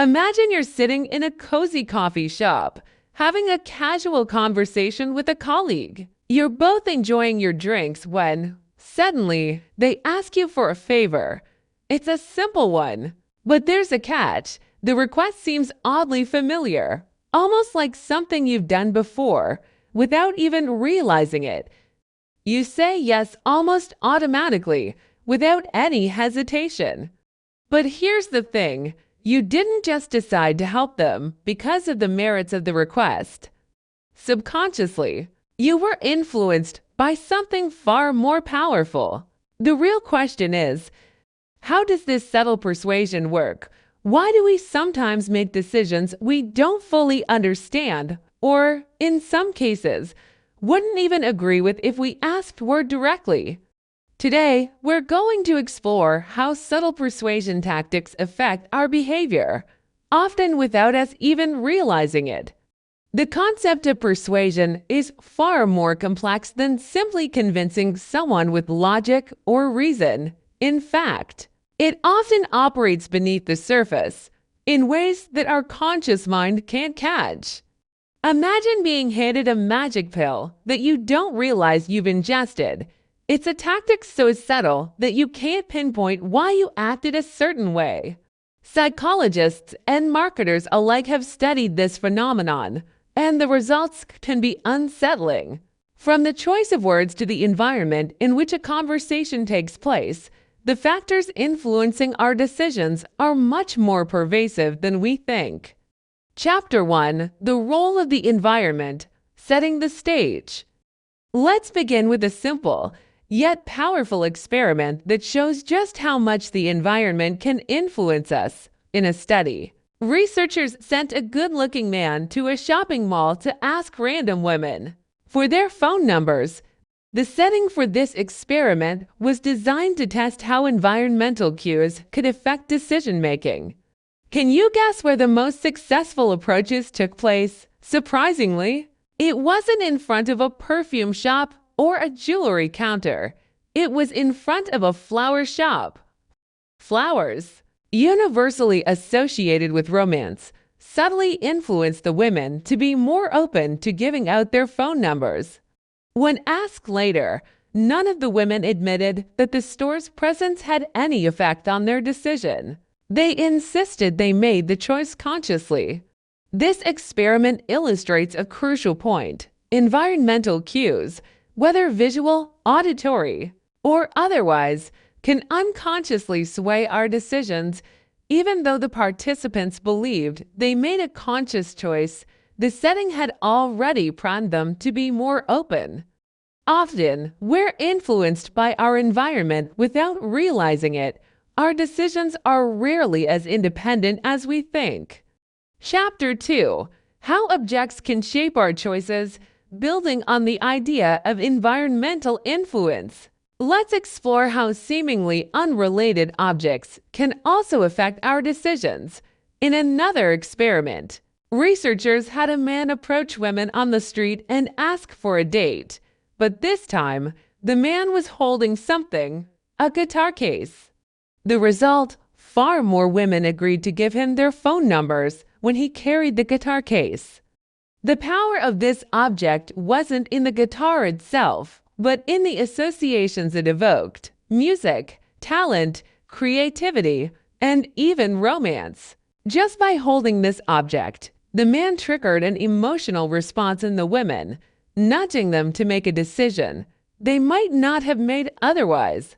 Imagine you're sitting in a cozy coffee shop, having a casual conversation with a colleague. You're both enjoying your drinks when, suddenly, they ask you for a favor. It's a simple one, but there's a catch. The request seems oddly familiar, almost like something you've done before, without even realizing it. You say yes almost automatically, without any hesitation. But here's the thing. You didn't just decide to help them because of the merits of the request. Subconsciously, you were influenced by something far more powerful. The real question is, how does this subtle persuasion work? Why do we sometimes make decisions we don't fully understand, or, in some cases, wouldn't even agree with if we asked for directly? Today, we're going to explore how subtle persuasion tactics affect our behavior, often without us even realizing it. The concept of persuasion is far more complex than simply convincing someone with logic or reason. In fact, it often operates beneath the surface, in ways that our conscious mind can't catch. Imagine being handed a magic pill that you don't realize you've ingested. It's a tactic so subtle that you can't pinpoint why you acted a certain way. Psychologists and marketers alike have studied this phenomenon, and the results can be unsettling. From the choice of words to the environment in which a conversation takes place, the factors influencing our decisions are much more pervasive than we think. Chapter 1: The Role of the Environment, Setting the Stage. Let's begin with a simple, yet powerful experiment that shows just how much the environment can influence us. In a study, researchers sent a good-looking man to a shopping mall to ask random women for their phone numbers. The setting for this experiment was designed to test how environmental cues could affect decision-making. Can you guess where the most successful approaches took place? Surprisingly, it wasn't in front of a perfume shop or a jewelry counter. It was in front of a flower shop. Flowers, universally associated with romance, subtly influenced the women to be more open to giving out their phone numbers. When asked later, none of the women admitted that the store's presence had any effect on their decision. They insisted they made the choice consciously. This experiment illustrates a crucial point. Environmental cues, whether visual, auditory, or otherwise, can unconsciously sway our decisions. Even though the participants believed they made a conscious choice, the setting had already primed them to be more open. Often, we're influenced by our environment without realizing it. Our decisions are rarely as independent as we think. Chapter 2: How Objects Can Shape Our Choices, Building on the Idea of Environmental Influence. Let's explore how seemingly unrelated objects can also affect our decisions. In another experiment, researchers had a man approach women on the street and ask for a date, but this time, the man was holding something, a guitar case. The result: far more women agreed to give him their phone numbers when he carried the guitar case. The power of this object wasn't in the guitar itself, but in the associations it evoked: music, talent, creativity, and even romance. Just by holding this object, the man triggered an emotional response in the women, nudging them to make a decision they might not have made otherwise.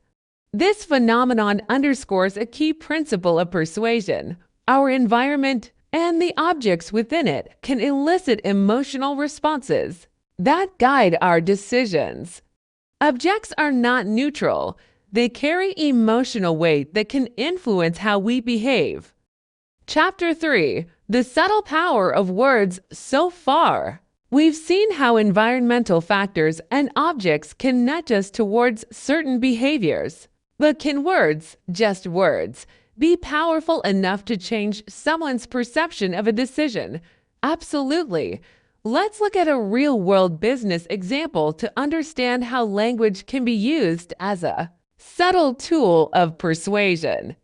This phenomenon underscores a key principle of persuasion. Our environment and the objects within it can elicit emotional responses that guide our decisions. Objects are not neutral. They carry emotional weight that can influence how we behave. Chapter 3: The Subtle Power of Words. So far, we've seen how environmental factors and objects can nudge us towards certain behaviors. But can words, just words, be powerful enough to change someone's perception of a decision? Absolutely. Let's look at a real-world business example to understand how language can be used as a subtle tool of persuasion.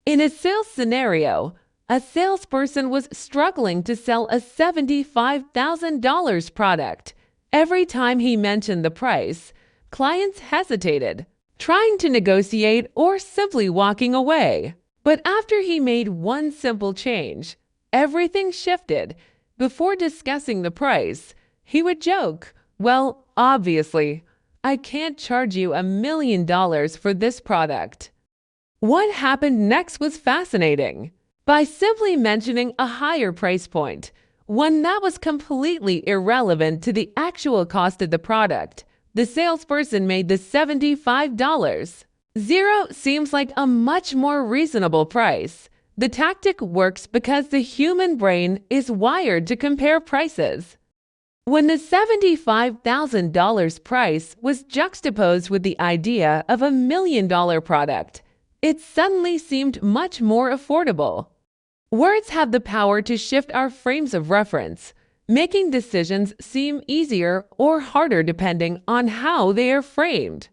In a sales scenario, A salesperson was struggling to sell a $75,000 product. Every time he mentioned the price, clients hesitated, trying to negotiate or simply walking away. But after he made one simple change, everything shifted. Before discussing the price, he would joke, "Well, obviously, I can't charge you $1 million for this product." What happened next was fascinating. By simply mentioning a higher price point, one that was completely irrelevant to the actual cost of the product, the salesperson made the $75. Zero seems like a much more reasonable price. The tactic works because the human brain is wired to compare prices. When the $75,000 price was juxtaposed with the idea of $1 million product, it suddenly seemed much more affordable. Words have the power to shift our frames of reference, making decisions seem easier or harder depending on how they are framed.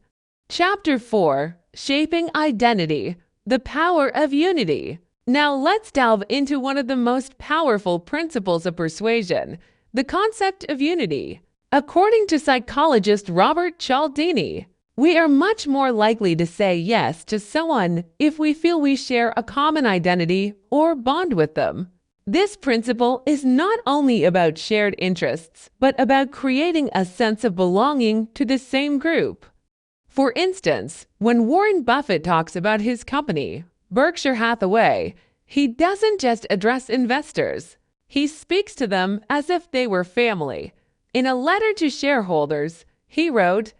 Chapter 4: Shaping Identity, the Power of Unity. Now let's delve into one of the most powerful principles of persuasion, the concept of unity. According to psychologist Robert Cialdini, we are much more likely to say yes to someone if we feel we share a common identity or bond with them. This principle is not only about shared interests, but about creating a sense of belonging to the same group. For instance, when Warren Buffett talks about his company, Berkshire Hathaway, he doesn't just address investors. He speaks to them as if they were family. In a letter to shareholders, he wrote,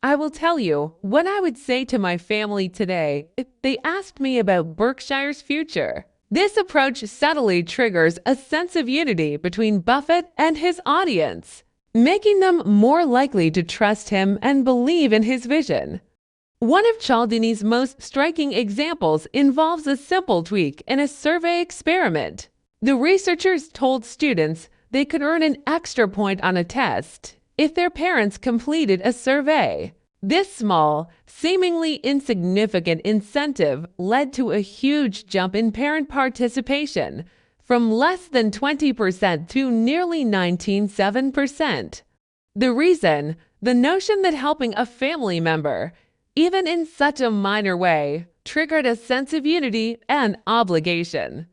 "I will tell you what I would say to my family today if they asked me about Berkshire's future." This approach subtly triggers a sense of unity between Buffett and his audience, making them more likely to trust him and believe in his vision. One of Cialdini's most striking examples involves a simple tweak in a survey experiment. The researchers told students they could earn an extra point on a test if their parents completed a survey. This small, seemingly insignificant incentive led to a huge jump in parent participation, from less than 20% to nearly 19.7%. The reason? The notion that helping a family member, even in such a minor way, triggered a sense of unity and obligation.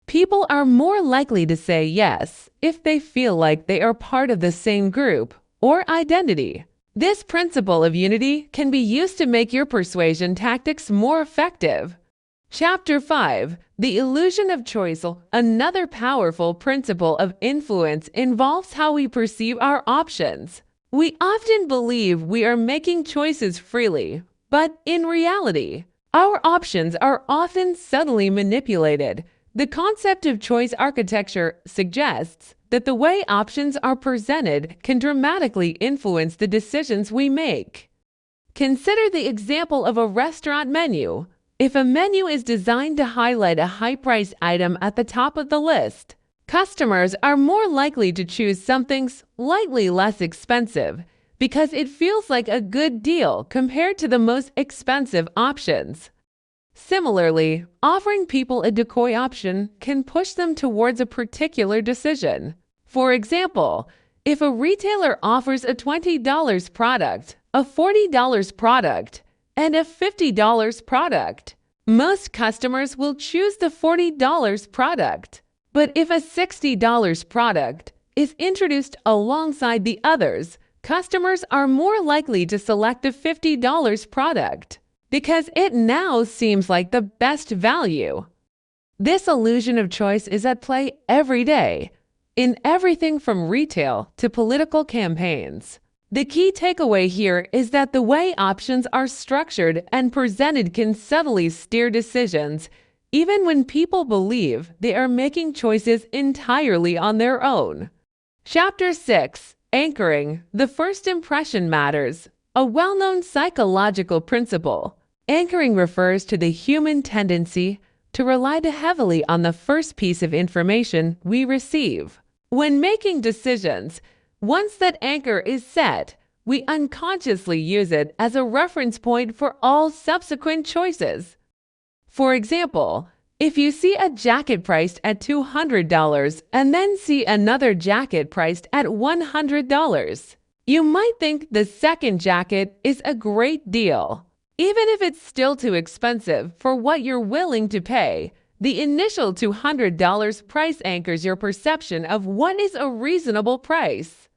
People are more likely to say yes if they feel like they are part of the same group or identity. This principle of unity can be used to make your persuasion tactics more effective. Chapter 5: The Illusion of Choice. Another powerful principle of influence involves how we perceive our options. We often believe we are making choices freely, but in reality, our options are often subtly manipulated. The concept of choice architecture suggests that the way options are presented can dramatically influence the decisions we make. Consider the example of a restaurant menu. If a menu is designed to highlight a high-priced item at the top of the list, customers are more likely to choose something slightly less expensive because it feels like a good deal compared to the most expensive options. Similarly, offering people a decoy option can push them towards a particular decision. For example, if a retailer offers a $20 product, a $40 product, and a $50 product, most customers will choose the $40 product. But if a $60 product is introduced alongside the others, customers are more likely to select the $50 product, because it now seems like the best value. This illusion of choice is at play every day, in everything from retail to political campaigns. The key takeaway here is that the way options are structured and presented can subtly steer decisions, even when people believe they are making choices entirely on their own. Chapter 6: Anchoring, the First Impression Matters. A well-known psychological principle. Anchoring refers to the human tendency to rely too heavily on the first piece of information we receive. When making decisions, once that anchor is set, we unconsciously use it as a reference point for all subsequent choices. For example, If you see a jacket priced at $200 and then see another jacket priced at $100, you might think the second jacket is a great deal. Even if it's still too expensive for what you're willing to pay, the initial $200 price anchors your perception of what is a reasonable price.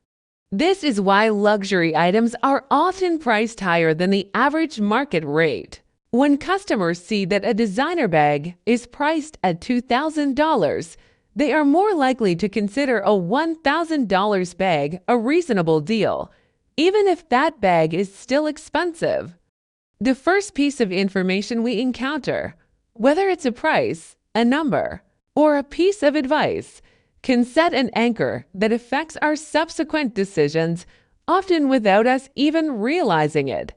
This is why luxury items are often priced higher than the average market rate. When customers see that a designer bag is priced at $2,000, they are more likely to consider a $1,000 bag a reasonable deal, even if that bag is still expensive. The first piece of information we encounter, whether it's a price, a number, or a piece of advice, can set an anchor that affects our subsequent decisions, often without us even realizing it.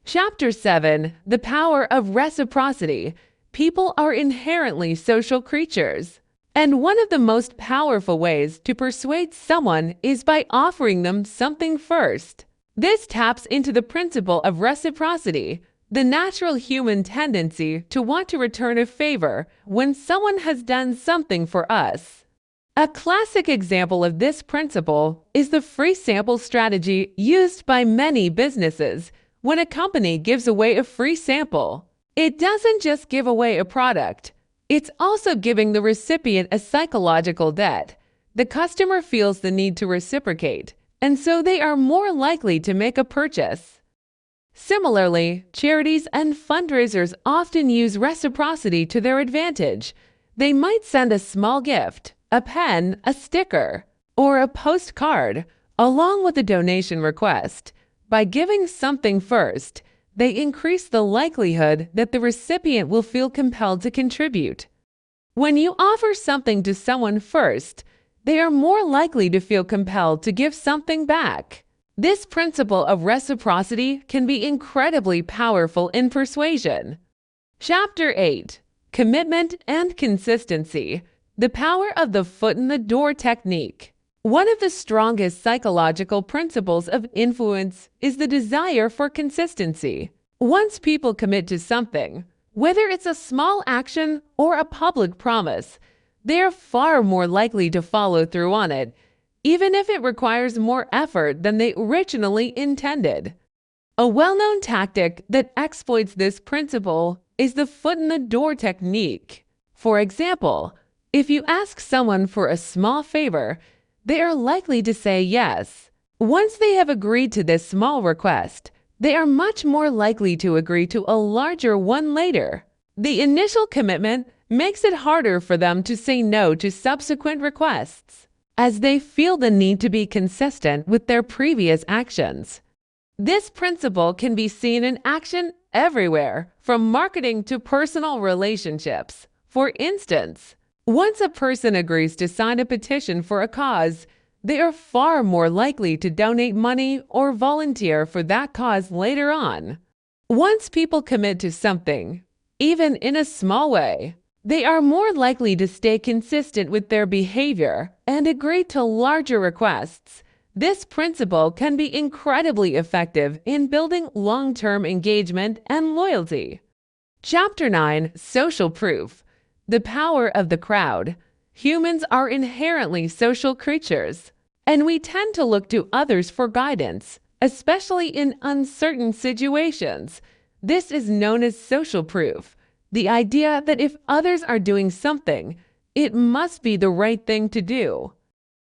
Chapter 7. The Power of Reciprocity. People are inherently social creatures, and one of the most powerful ways to persuade someone is by offering them something first. This taps into the principle of reciprocity, the natural human tendency to want to return a favor when someone has done something for us. A classic example of this principle is the free sample strategy used by many businesses. When a company gives away a free sample, it doesn't just give away a product, it's also giving the recipient a psychological debt. The customer feels the need to reciprocate, and so they are more likely to make a purchase. Similarly, charities and fundraisers often use reciprocity to their advantage. They might send a small gift, a pen, a sticker, or a postcard, along with a donation request. By giving something first, they increase the likelihood that the recipient will feel compelled to contribute. When you offer something to someone first, they are more likely to feel compelled to give something back. This principle of reciprocity can be incredibly powerful in persuasion. Chapter 8. Commitment and Consistency. The Power of the Foot in the Door Technique. One of the strongest psychological principles of influence is the desire for consistency. Once people commit to something, whether it's a small action or a public promise, they are far more likely to follow through on it, even if it requires more effort than they originally intended. A well-known tactic that exploits this principle is the foot in the door technique. For example, if you ask someone for a small favor, they are likely to say yes. Once they have agreed to this small request, they are much more likely to agree to a larger one later. The initial commitment makes it harder for them to say no to subsequent requests, as they feel the need to be consistent with their previous actions. This principle can be seen in action everywhere, from marketing to personal relationships. For instance, once a person agrees to sign a petition for a cause, they are far more likely to donate money or volunteer for that cause later on. Once people commit to something, even in a small way, they are more likely to stay consistent with their behavior and agree to larger requests. This principle can be incredibly effective in building long-term engagement and loyalty. Chapter 9. Social Proof. The Power of the Crowd. Humans are inherently social creatures, and we tend to look to others for guidance, especially in uncertain situations. This is known as social proof, the idea that if others are doing something, it must be the right thing to do.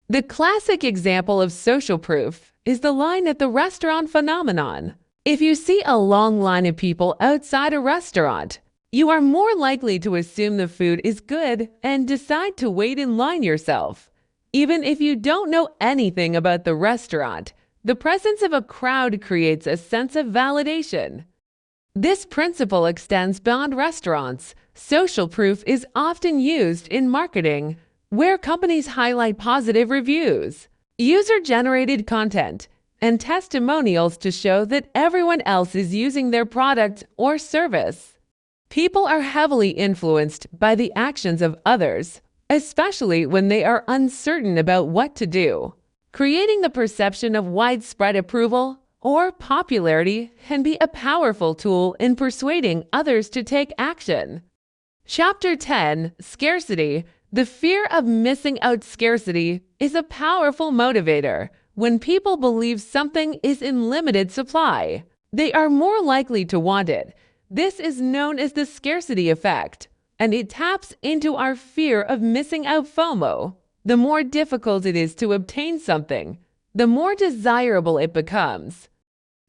The classic example of social proof is the line at the restaurant phenomenon. If you see a long line of people outside a restaurant, you are more likely to assume the food is good and decide to wait in line yourself. Even if you don't know anything about the restaurant, the presence of a crowd creates a sense of validation. This principle extends beyond restaurants. Social proof is often used in marketing, where companies highlight positive reviews, user-generated content, and testimonials to show that everyone else is using their product or service. People are heavily influenced by the actions of others, especially when they are uncertain about what to do. Creating the perception of widespread approval or popularity can be a powerful tool in persuading others to take action. Chapter 10, Scarcity. The fear of missing out. Scarcity is a powerful motivator. When people believe something is in limited supply, they are more likely to want it. This is known as the scarcity effect, and it taps into our fear of missing out. FOMO. The more difficult it is to obtain something, the more desirable it becomes.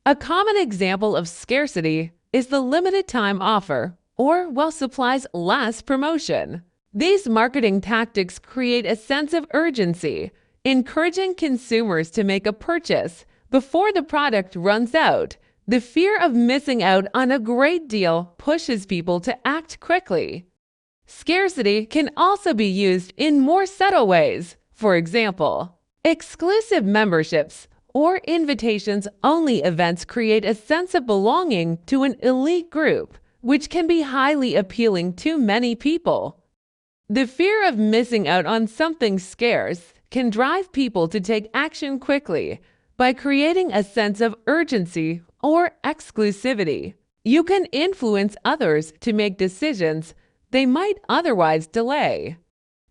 A common example of scarcity is the limited time offer or while supplies last promotion. These marketing tactics create a sense of urgency, encouraging consumers to make a purchase before the product runs out. The fear of missing out on a great deal pushes people to act quickly. Scarcity can also be used in more subtle ways. For example, exclusive memberships or invitations-only events create a sense of belonging to an elite group, which can be highly appealing to many people. The fear of missing out on something scarce can drive people to take action quickly by creating a sense of urgency or exclusivity. You can influence others to make decisions they might otherwise delay.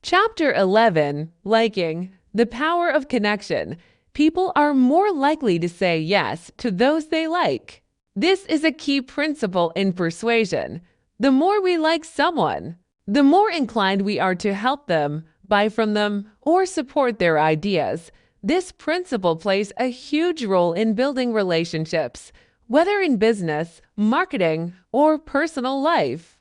Chapter 11, Liking. The power of connection. People are more likely to say yes to those they like. This is a key principle in persuasion. The more we like someone, the more inclined we are to help them, buy from them, or support their ideas. This principle plays a huge role in building relationships, whether in business, marketing, or personal life.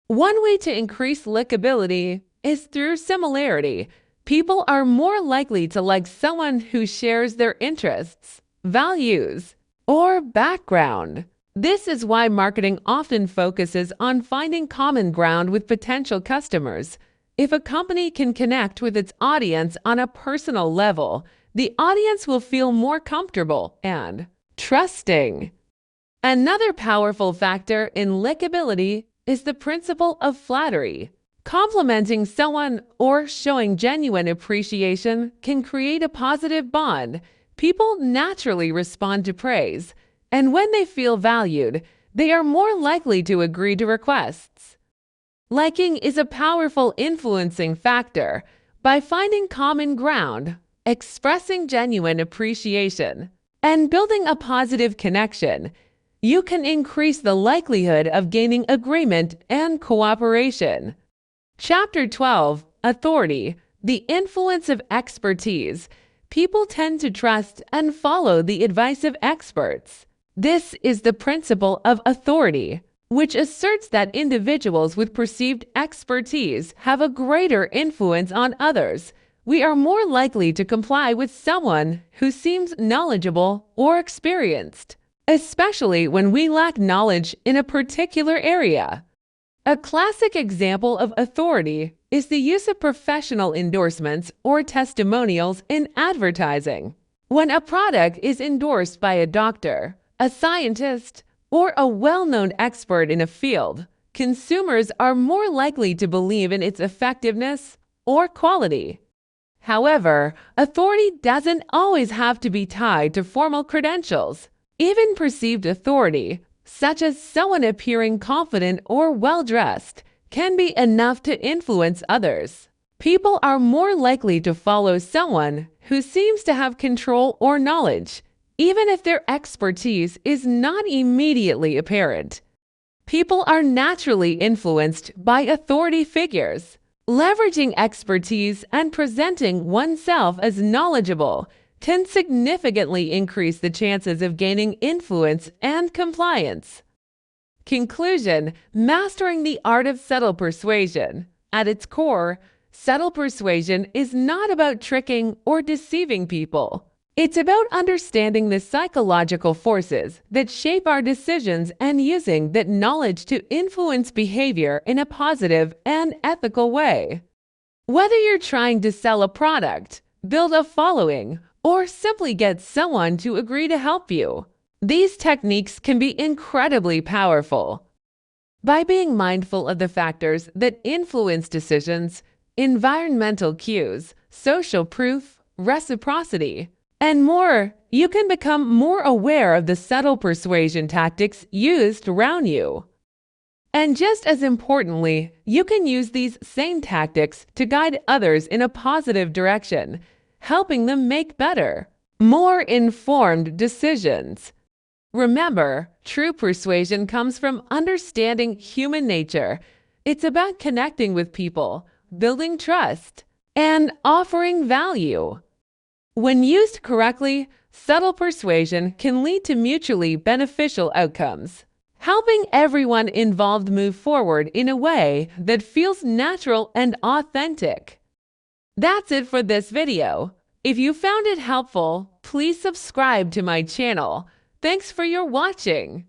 One way to increase likability is through similarity. People are more likely to like someone who shares their interests, values, or background. This is why marketing often focuses on finding common ground with potential customers. If a company can connect with its audience on a personal level, the audience will feel more comfortable and trusting. Another powerful factor in likability is the principle of flattery. Complimenting someone or showing genuine appreciation can create a positive bond. People naturally respond to praise, and when they feel valued, they are more likely to agree to requests. Liking is a powerful influencing factor. By finding common ground, expressing genuine appreciation, and building a positive connection, you can increase the likelihood of gaining agreement and cooperation. Chapter 12, Authority. The influence of expertise. People tend to trust and follow the advice of experts. This is the principle of authority, which asserts that individuals with perceived expertise have a greater influence on others. We are more likely to comply with someone who seems knowledgeable or experienced, especially when we lack knowledge in a particular area. A classic example of authority is the use of professional endorsements or testimonials in advertising. When a product is endorsed by a doctor, a scientist, or a well-known expert in a field, consumers are more likely to believe in its effectiveness or quality. However, authority doesn't always have to be tied to formal credentials. Even perceived authority, such as someone appearing confident or well-dressed, can be enough to influence others. People are more likely to follow someone who seems to have control or knowledge, even if their expertise is not immediately apparent. People are naturally influenced by authority figures. Leveraging expertise and presenting oneself as knowledgeable can significantly increase the chances of gaining influence and compliance. Conclusion: mastering the art of subtle persuasion. At its core, subtle persuasion is not about tricking or deceiving people. It's about understanding the psychological forces that shape our decisions and using that knowledge to influence behavior in a positive and ethical way. Whether you're trying to sell a product, build a following, or simply get someone to agree to help you, these techniques can be incredibly powerful. By being mindful of the factors that influence decisions, environmental cues, social proof, reciprocity, and more, you can become more aware of the subtle persuasion tactics used around you. And just as importantly, you can use these same tactics to guide others in a positive direction, helping them make better, more informed decisions. Remember, true persuasion comes from understanding human nature. It's about connecting with people, building trust, and offering value. When used correctly, subtle persuasion can lead to mutually beneficial outcomes, helping everyone involved move forward in a way that feels natural and authentic. That's it for this video. If you found it helpful, please subscribe to my channel. Thanks for your watching.